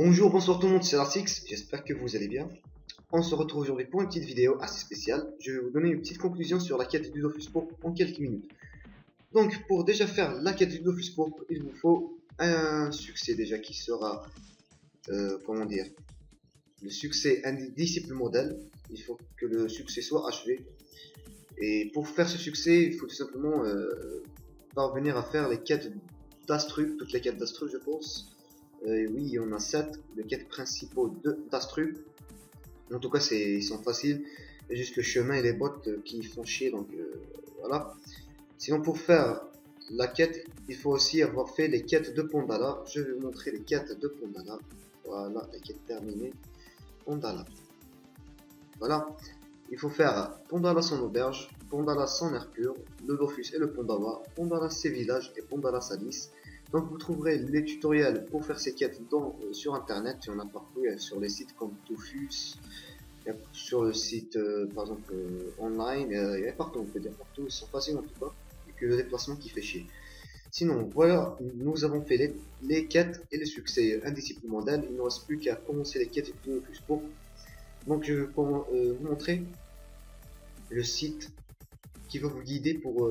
Bonjour, bonsoir tout le monde, c'est Larsix, j'espère que vous allez bien. On se retrouve aujourd'hui pour une petite vidéo assez spéciale. Je vais vous donner une petite conclusion sur la quête du Dofus Pourpre en quelques minutes. Donc pour déjà faire la quête du Dofus Pourpre, il vous faut un succès déjà qui sera, comment dire, le succès un disciple modèle. Il faut que le succès soit achevé. Et pour faire ce succès, il faut tout simplement parvenir à faire les quêtes d'Astrub, toutes les quêtes d'Astrub je pense. Oui, on a 7 les quêtes principaux d'Astrub. En tout cas, ils sont faciles. Et juste le chemin et les bottes qui font chier, donc voilà. Sinon, pour faire la quête, il faut aussi avoir fait les quêtes de Pondala. Je vais vous montrer les quêtes de Pondala. Voilà, la quête terminée. Pondala. Voilà. Il faut faire Pondala sans auberge, Pondala sans air pur, le Dofus et le Pondawa, Pondala ses villages et Pondala Salis. Donc vous trouverez les tutoriels pour faire ces quêtes sur internet, il y en a partout, sur les sites comme Dofus, sur le site par exemple online, il y a partout, on peut dire partout, ils sont faciles en tout cas, et que le déplacement qui fait chier. Sinon voilà, nous avons fait les quêtes et les succès indisciple modèle, il ne reste plus qu'à commencer les quêtes de Dofus pour. Donc je vais vous montrer le site qui va vous guider pour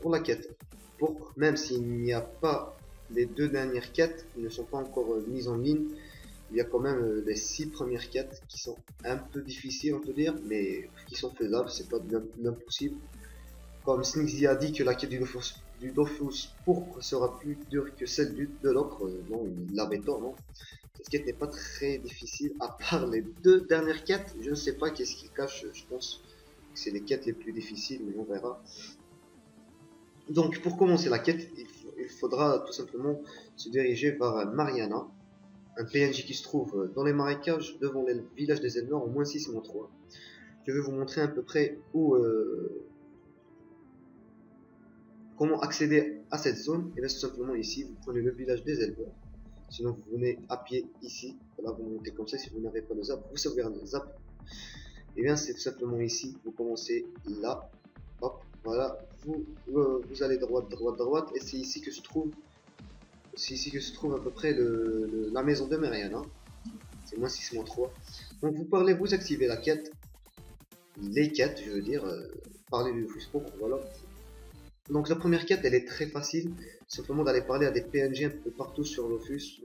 la quête. Même s'il n'y a pas les deux dernières quêtes, qui ne sont pas encore mises en ligne, il y a quand même les 6 premières quêtes qui sont un peu difficiles on peut dire, mais qui sont faisables, c'est pas de l'impossible. Comme Snixy a dit que la quête du Dofus pourpre sera plus dure que celle de l'autre, non, il avait tort, non. Cette quête n'est pas très difficile, à part les 2 dernières quêtes, je ne sais pas qu'est-ce qui cache, je pense que c'est les quêtes les plus difficiles, mais on verra. Donc pour commencer la quête, il faudra tout simplement se diriger vers Mariana, un PNJ qui se trouve dans les marécages devant le village des éleveurs en -6-3. Je vais vous montrer à peu près comment accéder à cette zone. Et bien tout simplement ici, vous prenez le village des éleveurs. Sinon vous venez à pied ici, voilà, vous montez comme ça. Si vous n'avez pas le zap, vous sauvegardez le zap. Et bien c'est tout simplement ici, vous commencez là, hop, voilà, vous allez droite, et c'est ici que se trouve à peu près la maison de Mariana. C'est -6-3. Donc vous activez la quête, les quêtes, je veux dire, parler du Dofus Pourpre, voilà. Donc la première quête, elle est très facile, simplement d'aller parler à des PNJ un peu partout sur Dofus,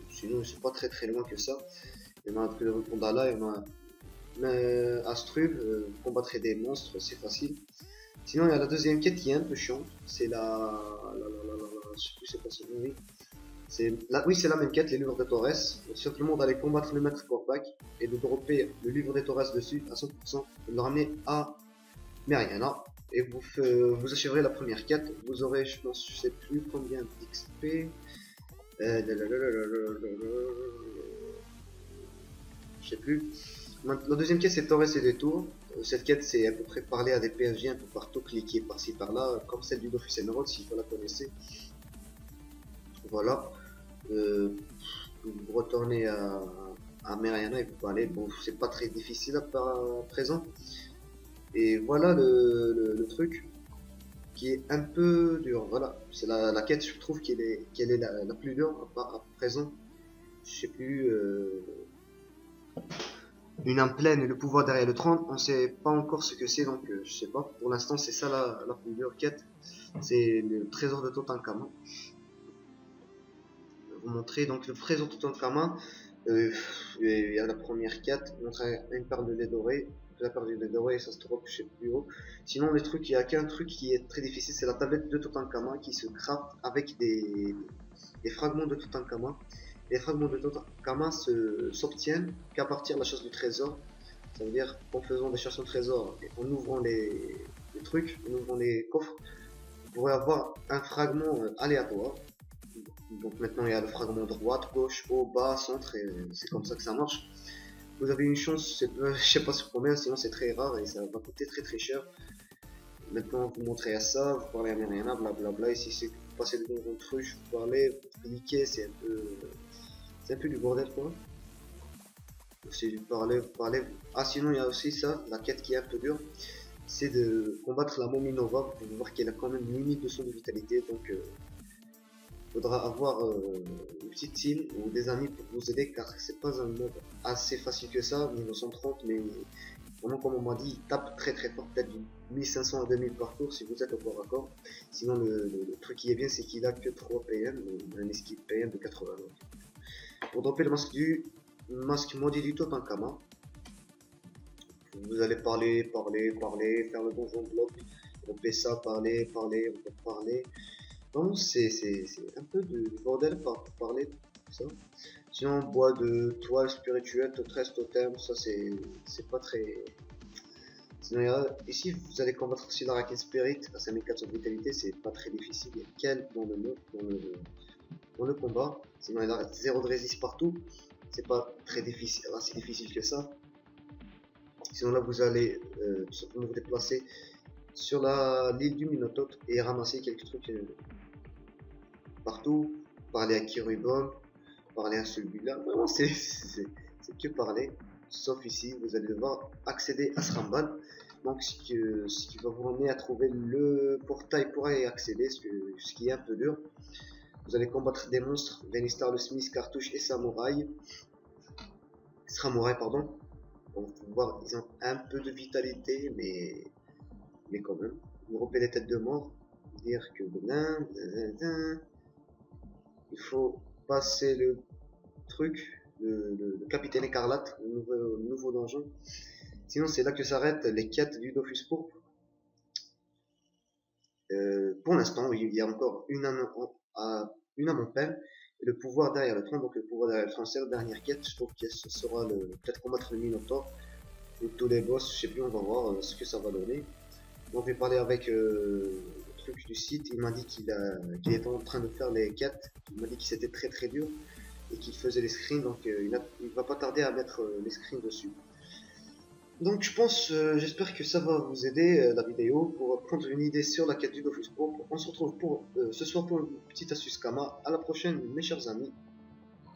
sinon ils sont pas très loin que ça. Il y en a que le Pondala, il y en a Astrub, combattre des monstres, c'est facile. Sinon, il y a la deuxième quête qui est un peu chiante, c'est je sais plus c'est quoi son nom, oui. Oui, c'est la même quête, les livres de Torres. Simplement d'aller combattre le maître Corpac et de dropper le livre de Torres dessus à 100%, de le ramener à Mariana. Et vous achèverez la première quête. Vous aurez, je pense, je sais plus combien d'XP. Je sais plus. La deuxième quête c'est Torres et Détour. Cette quête c'est à peu près parler à des PNJ un peu partout, cliquer par-ci par-là, comme celle du Dofus Emerald si vous la connaissez. Voilà. Vous retournez à Mariana et vous parlez. Bon, c'est pas très difficile à présent. Et voilà le truc qui est un peu dur. Voilà, c'est la quête, je trouve qu'elle est la plus dure à présent. Je sais plus. Une âme pleine et le pouvoir derrière le trône, on sait pas encore ce que c'est, donc je sais pas. Pour l'instant, c'est ça la plus dure quête. C'est le trésor de Totankhamon. Vous montrer donc le trésor de Totankhamon. Il y a la première quête, montrer une perle de lait doré. La perle de lait doré, ça se trouve je sais plus haut. Sinon, les trucs, il y a qu'un truc qui est très difficile, c'est la tablette de Totankhamon qui se craft avec des fragments de Totankhamon. Les fragments de Totankhamon s'obtiennent qu'à partir de la chasse du trésor. Ça veut dire qu'en faisant des chasses au trésor et en ouvrant les trucs, en ouvrant les coffres, vous pourrez avoir un fragment aléatoire. Donc maintenant il y a le fragment droite, gauche, haut, bas, centre, et c'est comme ça que ça marche. Vous avez une chance, je sais pas sur combien, sinon c'est très rare et ça va coûter très cher. Maintenant vous montrez à ça, vous parlez à Mariana, blablabla. Ici c'est vous passez de bons trucs, vous parlez, vous cliquez, c'est un peu du bordel quoi. C'est vous parlez. Ah sinon il y a aussi ça, la quête qui est un peu dure, c'est de combattre la momie Nova. Vous pouvez voir qu'elle a quand même une limite de son de vitalité, donc faudra avoir une petite team ou des amis pour vous aider, car c'est pas un mode assez facile que ça, niveau 130, mais vraiment comme on m'a dit, il tape très très fort, peut-être 1500 à 2000 par tour si vous êtes au corps à corps. Sinon le truc qui est bien, c'est qu'il a que 3 PM, un esquive PM de 80. Pour dropper le masque maudit du Totankama, vous allez parler, faire le donjon bloc, dropper ça, parler, encore parler. Vraiment, c'est un peu de bordel pour parler de ça. Sinon, bois de toile spirituelle, 13 totem, ça c'est pas très. Sinon, ici, vous allez combattre aussi la Raken Spirit à 5400 de vitalité, c'est pas très difficile. Il y a quel dans le combat. Sinon, il a 0 de résist partout, c'est pas très difficile, assez difficile que ça. Sinon, là, vous allez tout simplement vous déplacer sur l'île du Minotaure et ramasser quelques trucs partout. Parler à Kirubom, parler à celui-là. Vraiment, c'est que parler. Sauf ici, vous allez devoir accéder à Sramban. Donc, ce qui va vous emmener à trouver le portail pour y accéder, ce qui est un peu dur. Vous allez combattre des monstres, Venistar, le Smith, Cartouche et Samouraï. Pardon. Donc, vous pouvez voir, ils ont un peu de vitalité, mais quand même. Vous repérez les têtes de mort. Dire que il faut passer le truc, le capitaine écarlate, le nouveau donjon. Sinon, c'est là que s'arrêtent les quêtes du Dofus pourpre. Pour l'instant, il y a encore une âme en peine et le pouvoir derrière le tronc. Donc, le pouvoir derrière le tronc, c'est la dernière quête. Je trouve que ce sera peut-être combattre le Minotaur ou tous les boss. Je sais plus, on va voir ce que ça va donner. Donc, je vais parler avec le truc du site. Il m'a dit qu'il était en train de faire les quêtes. Il m'a dit que c'était très très dur et qu'il faisait les screens. Donc, il va pas tarder à mettre les screens dessus. Donc je pense, j'espère que ça va vous aider la vidéo pour prendre une idée sur la quête du Dofus pourpre. On se retrouve ce soir pour une petite astuce Kama. À la prochaine mes chers amis.